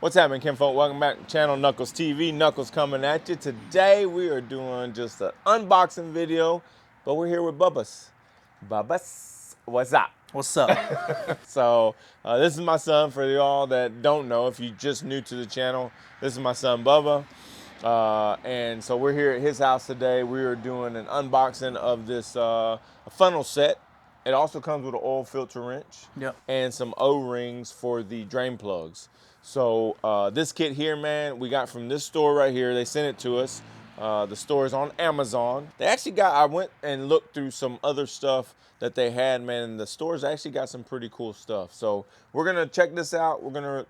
What's happening, kinfolk? Welcome back to channel Knuckles TV. Knuckles coming at you. Today we are doing just an unboxing video, but we're here with Bubba's. Bubba's, what's up? What's up? So this is my son. For y'all that don't know, if you're just new to the channel, this is my son Bubba. And so we're here at his house today. We are doing an unboxing of this funnel set. It also comes with an oil filter wrench and some O-rings for the drain plugs. So this kit here, man, we got from this store right here. They sent it to us. The store is on Amazon. They actually got, I went and looked through some other stuff that they had, man, and the store's actually got some pretty cool stuff. So we're gonna check this out. We're gonna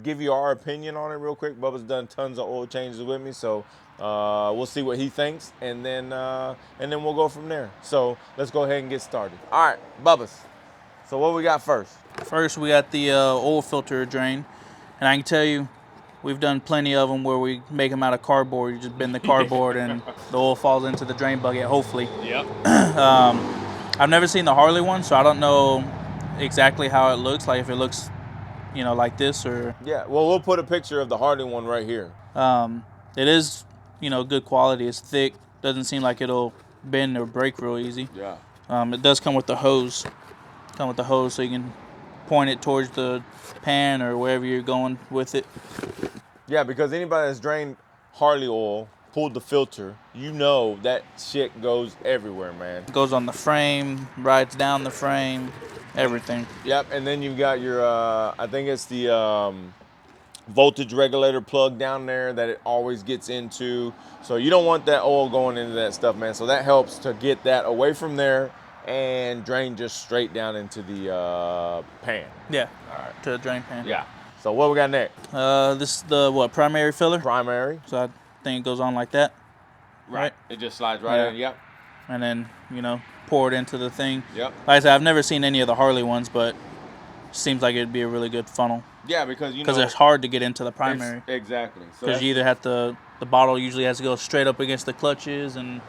give you our opinion on it real quick. Bubba's done tons of oil changes with me, so we'll see what he thinks, and then we'll go from there. So let's go ahead and get started. All right, Bubba's. So what we got first? First, we got the oil filter drain, and I can tell you, we've done plenty of them where we make them out of cardboard. You just bend the cardboard and the oil falls into the drain bucket, hopefully. Yep. I've never seen the Harley one, so I don't know exactly how it looks, like if it looks, you know, like this or... Yeah, well, we'll put a picture of the Harley one right here. It is, you know, good quality. It's thick. Doesn't seem like it'll bend or break real easy. Yeah. It does come with the hose. So you can point it towards the pan or wherever you're going with it. Yeah, because anybody that's drained Harley oil, pulled the filter, you know that shit goes everywhere, man. It goes on the frame, rides down the frame, everything. Yep, and then you've got your, I think it's the voltage regulator plug down there that it always gets into. So you don't want that oil going into that stuff, man. So that helps to get that away from there and drain just straight down into the pan. Yeah, all right, to the drain pan. Yeah. So what we got next? This is the, what, primary filler? Primary. So I think it goes on like that. Right. It just slides right in, yep. And then, you know, pour it into the thing. Yep. Like I said, I've never seen any of the Harley ones, but it seems like it'd be a really good funnel. Yeah, because, you know, it's hard to get into the primary. Exactly. Because you either have to, the bottle usually has to go straight up against the clutches, and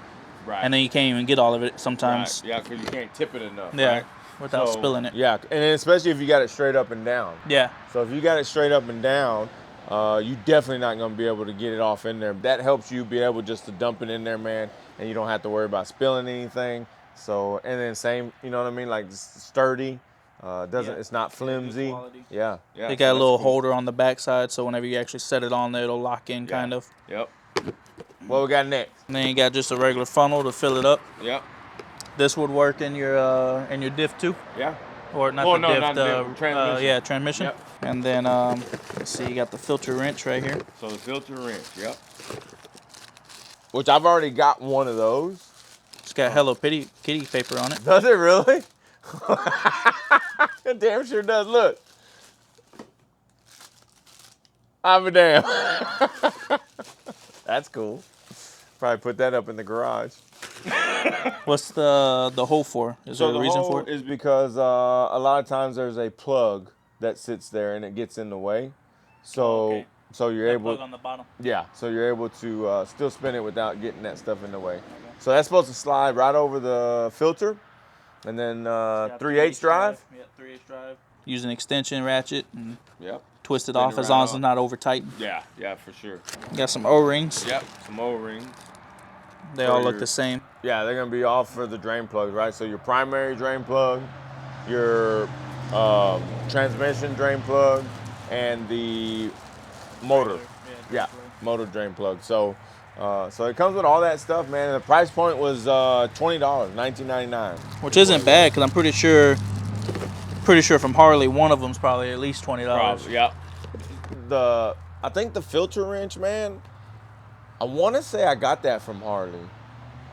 and then you can't even get all of it sometimes. Right. Yeah, because you can't tip it enough. Yeah, right? without spilling it. Yeah, and then especially if you got it straight up and down. Yeah. So if you got it straight up and down, you definitely not going to be able to get it off in there. That helps you be able just to dump it in there, man, and you don't have to worry about spilling anything. So, and then same, you know what I mean, like sturdy. It's not flimsy. Yeah. They got a little holder on the backside, so whenever you actually set it on there, it'll lock in kind of. Yep. What we got next? And then you got just a regular funnel to fill it up. Yep. This would work in your diff too. Yeah. Or not the diff, the transmission. yeah, transmission. Yep. And then let's see, you got the filter wrench right here. So the filter wrench, yep. Which I've already got one of those. It's got Hello Kitty paper on it. Does it really? It damn sure does. Look. I'm a damn. That's cool. Probably put that up in the garage. What's the hole for? Is there a reason for it? Is because a lot of times there's a plug that sits there and it gets in the way. So so you're able. Plug on the bottom. Yeah. So you're able to still spin it without getting that stuff in the way. Okay. So that's supposed to slide right over the filter, and then 3/8 drive. Yeah, 3/8 drive. Use an extension ratchet and twist it Spin off it as right long as off. it's not over tight. Yeah, for sure. You got some O-rings. Yep, some O-rings. They all look the same. Yeah, they're gonna be all for the drain plugs, right? So your primary drain plug, your transmission drain plug, and the motor. Yeah, motor drain plug. So so it comes with all that stuff, man. And the price point was $20, $19.99. Which isn't bad, because I'm pretty sure from Harley, one of them's probably at least $20. Probably, yeah. I think the filter wrench, man, I want to say I got that from Harley.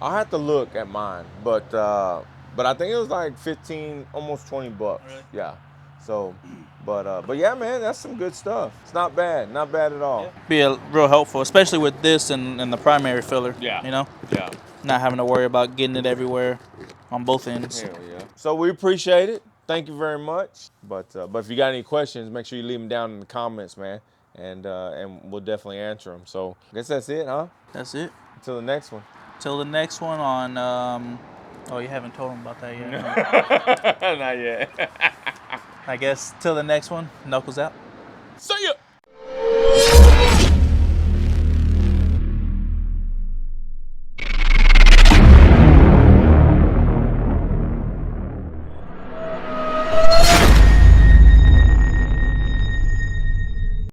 I'll have to look at mine, but I think it was like 15, almost 20 bucks. Really? Yeah. So, but yeah, man, that's some good stuff. It's not bad at all. Yeah. Be real helpful, especially with this and the primary filler. Yeah. You know. Yeah. Not having to worry about getting it everywhere on both ends. Hell yeah. So we appreciate it. Thank you very much. But if you got any questions, make sure you leave them down in the comments, man. And we'll definitely answer them. So I guess that's it, huh? That's it. Until the next one. Till the next one on, oh, you haven't told them about that yet. Not yet. I guess till the next one, Knuckles out. See ya.